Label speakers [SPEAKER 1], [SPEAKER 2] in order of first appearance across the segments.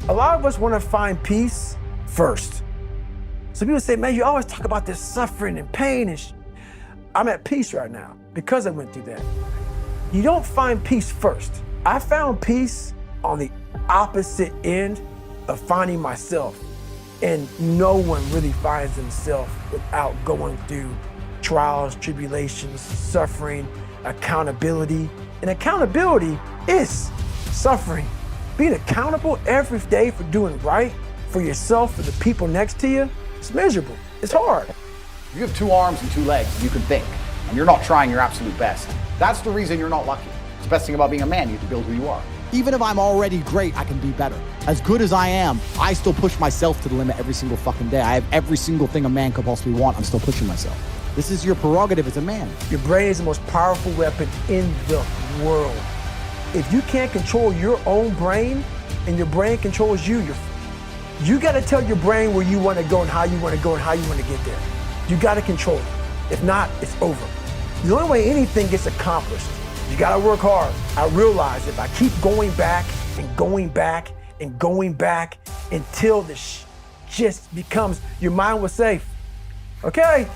[SPEAKER 1] A lot of us want to find peace first. So people say, man, you always talk about this suffering and pain and I'm at peace right now because I went through that. You don't find peace first. I found peace on the opposite end of finding myself. And no one really finds themselves without going through trials, tribulations, suffering, accountability. And accountability is suffering. Being accountable every day for doing right for yourself, for the people next to you, it's miserable. It's hard.
[SPEAKER 2] You have 2 arms and 2 legs, and you can think, and you're not trying your absolute best. That's the reason you're not lucky. It's the best thing about being a man, you have to build who you are.
[SPEAKER 3] Even if I'm already great, I can be better. As good as I am, I still push myself to the limit every single fucking day. I have every single thing a man could possibly want. I'm still pushing myself. This is your prerogative as a man.
[SPEAKER 1] Your brain is the most powerful weapon in the world. If you can't control your own brain and your brain controls you, you got to tell your brain where you want to go and how you want to go and how you want to get there. You got to control it. If not, it's over. The only way anything gets accomplished, you got to work hard. I realize if I keep going back and going back and going back until this just becomes, your mind was safe. Okay,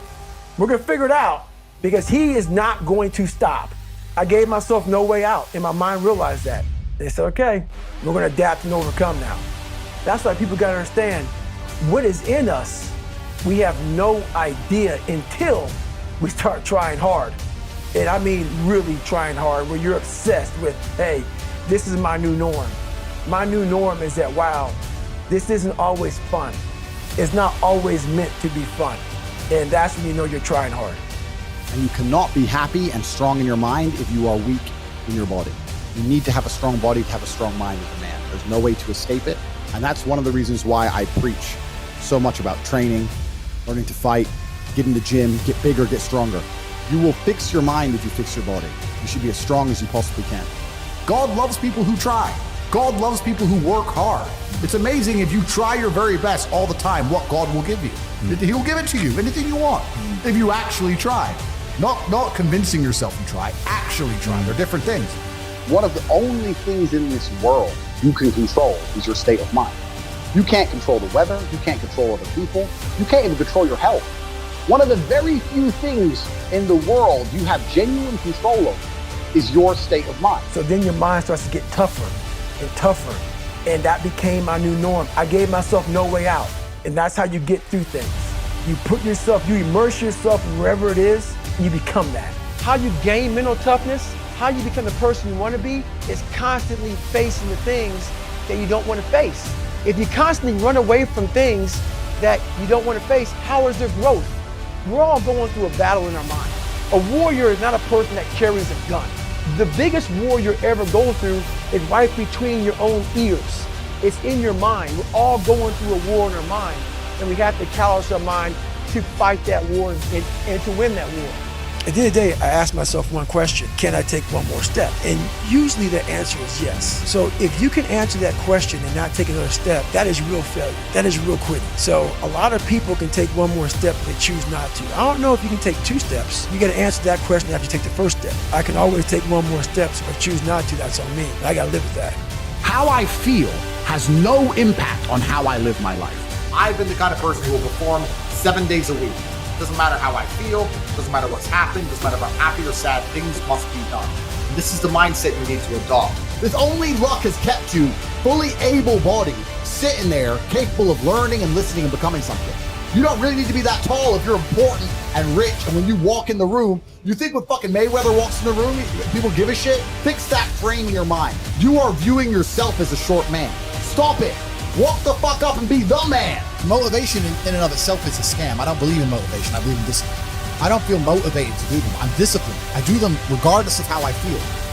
[SPEAKER 1] we're going to figure it out because he is not going to stop. I gave myself no way out, and my mind realized that. They said, okay, we're gonna adapt and overcome now. That's why people gotta understand what is in us. We have no idea until we start trying hard. And I mean really trying hard, where you're obsessed with, hey, this is my new norm. My new norm is that, wow, this isn't always fun. It's not always meant to be fun. And that's when you know you're trying hard.
[SPEAKER 3] And you cannot be happy and strong in your mind if you are weak in your body. You need to have a strong body to have a strong mind as a man. There's no way to escape it. And that's one of the reasons why I preach so much about training, learning to fight, get in the gym, get bigger, get stronger. You will fix your mind if you fix your body. You should be as strong as you possibly can.
[SPEAKER 4] God loves people who try. God loves people who work hard. It's amazing if you try your very best all the time, what God will give you. He'll give it to you, anything you want, if you actually try. Not convincing yourself you try, actually try. They're different things.
[SPEAKER 2] One of the only things in this world you can control is your state of mind. You can't control the weather, you can't control other people, you can't even control your health. One of the very few things in the world you have genuine control over is your state of mind.
[SPEAKER 1] So then your mind starts to get tougher and tougher, and that became my new norm. I gave myself no way out, and that's how you get through things. You immerse yourself wherever it is, and you become that. How you gain mental toughness, how you become the person you want to be, is constantly facing the things that you don't want to face. If you constantly run away from things that you don't want to face, how is there growth? We're all going through a battle in our mind. A warrior is not a person that carries a gun. The biggest war you'll ever go through is right between your own ears. It's in your mind. We're all going through a war in our mind, and we have to callous our mind to fight that war and to win that war. At the end of the day, I ask myself one question: can I take one more step? And usually the answer is yes. So if you can answer that question and not take another step, that is real failure. That is real quitting. So a lot of people can take one more step, but they choose not to. I don't know if you can take 2 steps. You got to answer that question after you take the first step. I can always take one more step, so if I choose not to, that's on me. I got to live with that.
[SPEAKER 4] How I feel has no impact on how I live my life. I've been the kind of person who will perform 7 days a week. Doesn't matter how I feel, doesn't matter what's happened, doesn't matter if I'm happy or sad, things must be done. And this is the mindset you need to adopt.
[SPEAKER 3] If only luck has kept you fully able-bodied, sitting there, capable of learning and listening and becoming something. You don't really need to be that tall if you're important and rich, and when you walk in the room, you think when fucking Mayweather walks in the room, people give a shit? Fix that frame in your mind. You are viewing yourself as a short man. Stop it. Walk the fuck up and be the man.
[SPEAKER 5] Motivation in and of itself is a scam. I don't believe in motivation. I believe in discipline. I don't feel motivated to do them. I'm disciplined. I do them regardless of how I feel.